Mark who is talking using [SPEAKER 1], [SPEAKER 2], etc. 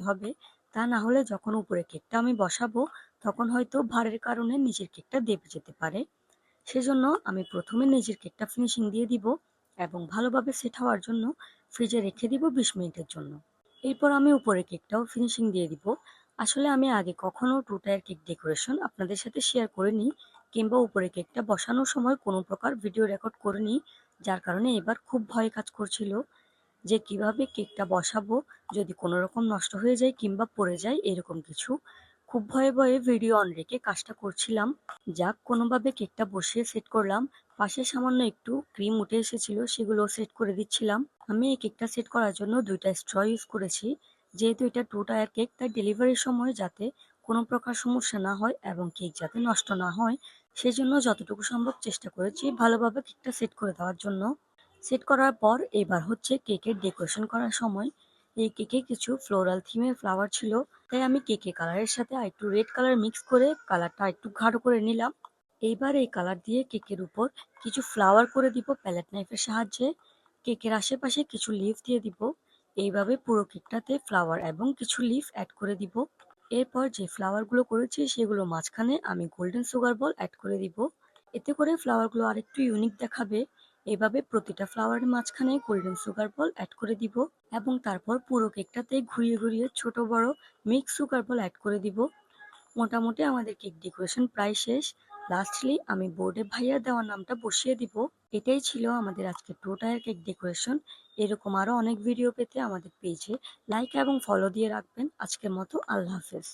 [SPEAKER 1] হবে, তা না হলে যখন উপরে কেকটা আমি বসাবো তখন হয়তো ভারের কারণে নিচের কেকটা দেবে যেতে পারে। সেজন্য আমি প্রথমে নিচের কেকটা ফিনিশিং দিয়ে দিব এবং ভালোভাবে সেট হওয়ার জন্য ফ্রিজে রেখে দিব 20 মিনিটের জন্য। এরপর আমি উপরের কেকটাও ফিনিশিং দিয়ে দিব। আসলে আমি আগে কখনো 2 টায়ার কেক ডেকোরেশন আপনাদের সাথে শেয়ার করিনি, কিংবা উপরে কেকটা বসানোর সময় কোনো প্রকার ভিডিও রেকর্ড করিনি, যার কারণে এবার খুব ভয় কাজ করছিল যে কিভাবে কেকটা বসাবো, যদি কোনো রকম নষ্ট হয়ে যায় কিংবা পড়ে যায় এরকম কিছু। খুব ভয়ে ভয়ে ভিডিও অন রেখে কাজটা করছিলাম। যাক, কোনোভাবে কেকটা বসিয়ে সেট করলাম। পাশে সামান্য একটু ক্রিম উঠে এসেছিল, সেগুলো সেট করে দিচ্ছিলাম। আমি এই কেকটা সেট করার জন্য 2টা স্ট্র ইউজ করেছি। যেহেতু এটা 2 টায়ার কেক, তাই ডেলিভারির সময় যাতে কোনো প্রকার সমস্যা না হয় এবং কেক যাতে নষ্ট না হয়, সেজন্য যতটুকু সম্ভব চেষ্টা করেছি ভালোভাবে কেকটা সেট করে দেওয়ার জন্য। সেট করার পর এবার হচ্ছে কেকের ডেকোরেশন করার সময়। এই কেকে কিছু ফ্লোরাল থিমের ফ্লাওয়ার ছিল, তাই আমি কেকে কালারের সাথে একটু রেড কালার মিক্স করে কালারটা একটু গাঢ় করে নিলাম। এইবার এই কালার দিয়ে কেকের উপর কিছু ফ্লাওয়ার করে দিব প্যালেট নাইফের সাহায্যে। কেকের আশেপাশে কিছু লিফ দিয়ে দিব। এইভাবে পুরো কেকটাতে ফ্লাওয়ার এবং কিছু লিফ অ্যাড করে দিব। এরপর যে ফ্লাওয়ারগুলো করেছি সেগুলো মাঝখানে আমি গোল্ডেন সুগার বল অ্যাড করে দিব। এতে করে ফ্লাওয়ারগুলো আরেকটু ইউনিক দেখাবে। এভাবে প্রতিটা ফ্লাওয়ারের মাঝখানে গোল্ডেন সুগার বল অ্যাড করে দিব এবং তারপর পুরো কেকটাতে ঘুরিয়ে ঘুরিয়ে ছোট বড় মিক্স সুগার বল অ্যাড করে দিব। মোটামুটি আমাদের কেক ডেকোরেশন প্রায় শেষ। লাস্টলি আমি বোর্ডে ভাইয়ার দেওয়ার নামটা বসিয়ে দিব। এটাই ছিল আমাদের আজকে 2 টায়ার কেক ডেকোরেশন। এরকম আরো অনেক ভিডিও পেতে আমাদের পেজে লাইক এবং ফলো দিয়ে রাখবেন। আজকের মতো আল্লাহ হাফেজ।